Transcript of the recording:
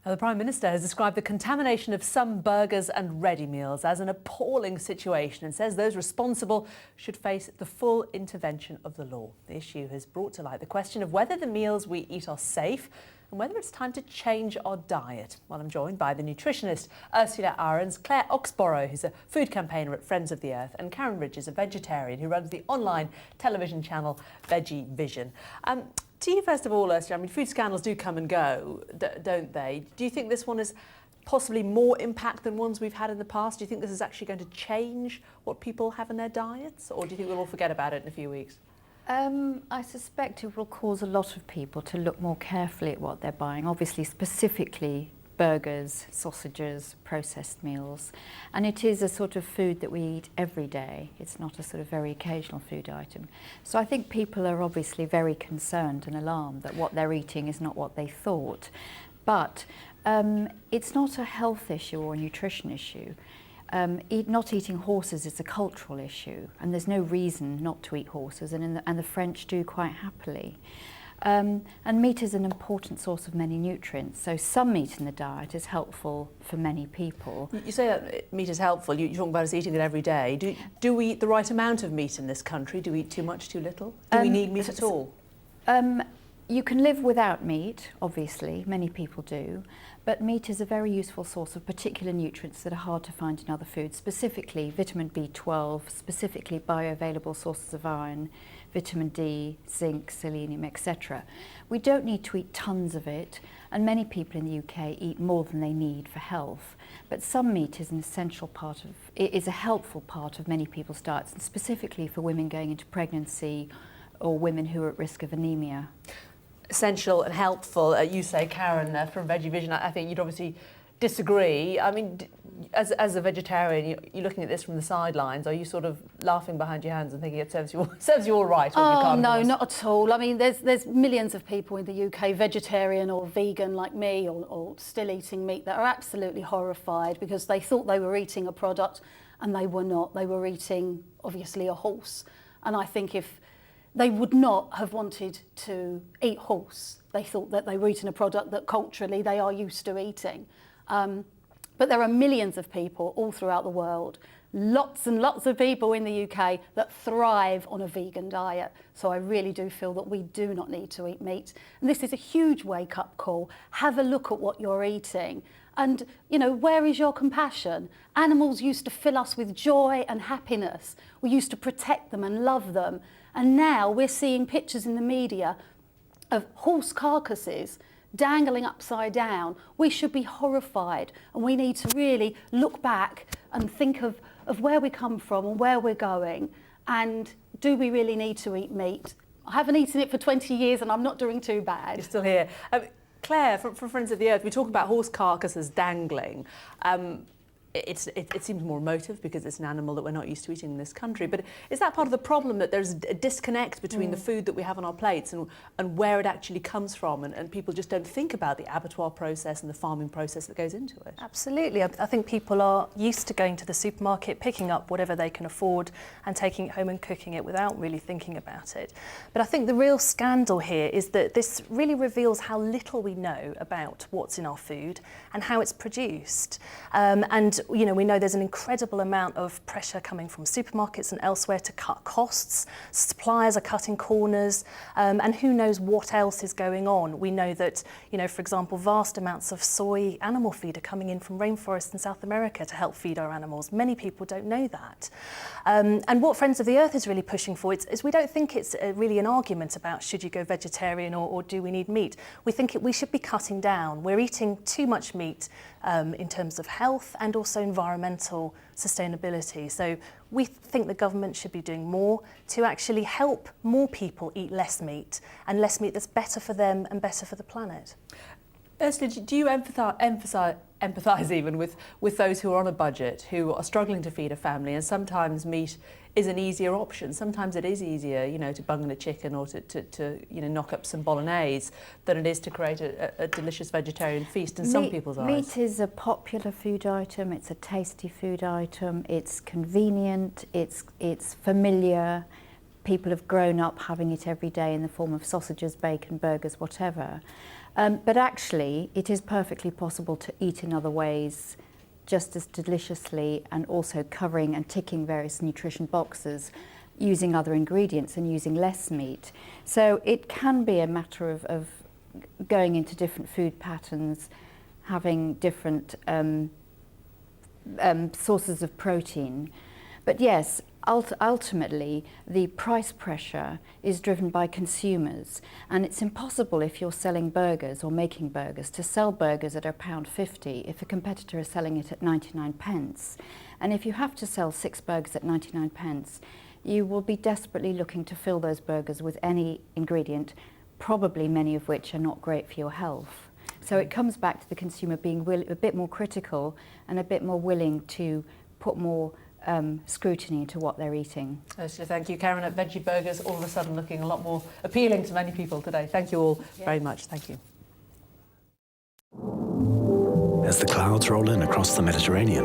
The Prime Minister has described the contamination of some burgers and ready meals as an appalling situation and says those responsible should face the full intervention of the law. The issue has brought to light the question of whether the meals we eat are safe and whether it's time to change our diet. Well, I'm joined by the nutritionist Ursula Ahrens, Claire Oxborough, who's a food campaigner at Friends of the Earth, and Karin Ridges, a vegetarian who runs the online television channel VeggieVision. To you, first of all, Ursula, I mean, food scandals do come and go, don't they? Do you think this one has possibly more impact than ones we've had in the past? Do you think this is actually going to change what people have in their diets? Or do you think we'll all forget about it in a few weeks? I suspect it will cause a lot of people to look more carefully at what they're buying, obviously specifically burgers, sausages, processed meals. And it is a sort of food that we eat every day. It's not a sort of very occasional food item. So I think people are obviously very concerned and alarmed that what they're eating is not what they thought. But it's not a health issue or a nutrition issue. Not eating horses is a cultural issue, and there's no reason not to eat horses, and the French do quite happily. And meat is an important source of many nutrients, so some meat in the diet is helpful for many people. You say that meat is helpful, you talk about us eating it every day. Do we eat the right amount of meat in this country? Do we eat too much, too little? Do we need meat at all? You can live without meat, obviously, many people do, but meat is a very useful source of particular nutrients that are hard to find in other foods, specifically vitamin B12, specifically bioavailable sources of iron, vitamin D, zinc, selenium, etc. We don't need to eat tons of it, and many people in the UK eat more than they need for health. But some meat is an essential part of, it is a helpful part of many people's diets, and specifically for women going into pregnancy or women who are at risk of anemia. Essential and helpful, you say, Karin, from VeggieVision. I think you'd obviously disagree. I mean, as a vegetarian, you're looking at this from the sidelines. Are you sort of laughing behind your hands and thinking it serves you all right? Oh, no, not at all. I mean, there's millions of people in the UK, vegetarian or vegan like me, or still eating meat, that are absolutely horrified because they thought they were eating a product and they were not. They were eating, obviously, a horse. And I think if they would not have wanted to eat horse, they thought that they were eating a product that culturally they are used to eating. But there are millions of people all throughout the world, lots and lots of people in the UK that thrive on a vegan diet. So I really do feel that we do not need to eat meat. And this is a huge wake-up call. Have a look at what you're eating. And, you know, where is your compassion? Animals used to fill us with joy and happiness. We used to protect them and love them. And now we're seeing pictures in the media of horse carcasses dangling upside down. We should be horrified, and we need to really look back and think of where we come from and where we're going, and do we really need to eat meat? I haven't eaten it for 20 years and I'm not doing too bad. You're still here. Claire, from Friends of the Earth, we talk about horse carcasses dangling. It seems more emotive because it's an animal that we're not used to eating in this country. But is that part of the problem, that there's a disconnect between the food that we have on our plates and where it actually comes from, and people just don't think about the abattoir process and the farming process that goes into it? Absolutely. I think people are used to going to the supermarket, picking up whatever they can afford and taking it home and cooking it without really thinking about it. But I think the real scandal here is that this really reveals how little we know about what's in our food and how it's produced. And you know, we know there's an incredible amount of pressure coming from supermarkets and elsewhere to cut costs. Suppliers are cutting corners, and who knows what else is going on. We know that, you know, for example, vast amounts of soy animal feed are coming in from rainforests in South America to help feed our animals. Many people don't know that. And what Friends of the Earth is really pushing for is we don't think it's really an argument about should you go vegetarian or do we need meat. We think we should be cutting down. We're eating too much meat in terms of health and also environmental sustainability. So we think the government should be doing more to actually help more people eat less meat, and less meat that's better for them and better for the planet. Ursula, do you empathise even with those who are on a budget, who are struggling to feed a family, and sometimes meat is an easier option? Sometimes it is easier, you know, to bung a chicken or to you know, knock up some bolognese than it is to create a delicious vegetarian feast in some people's eyes. Meat is a popular food item, it's a tasty food item, it's convenient, it's familiar. People have grown up having it every day in the form of sausages, bacon, burgers, whatever. But actually, it is perfectly possible to eat in other ways just as deliciously, and also covering and ticking various nutrition boxes using other ingredients and using less meat. So it can be a matter of going into different food patterns, having different sources of protein. But yes, ultimately the price pressure is driven by consumers, and it's impossible if you're selling burgers or making burgers to sell burgers at £1.50 if a competitor is selling it at 99 pence. And if you have to sell 6 burgers at 99 pence, you will be desperately looking to fill those burgers with any ingredient, probably many of which are not great for your health. So it comes back to the consumer being a bit more critical and a bit more willing to put more scrutiny into what they're eating. So thank you, Karin. At Veggie Burgers, all of a sudden looking a lot more appealing to many people today. Thank you all very much. Thank you. As the clouds roll in across the Mediterranean,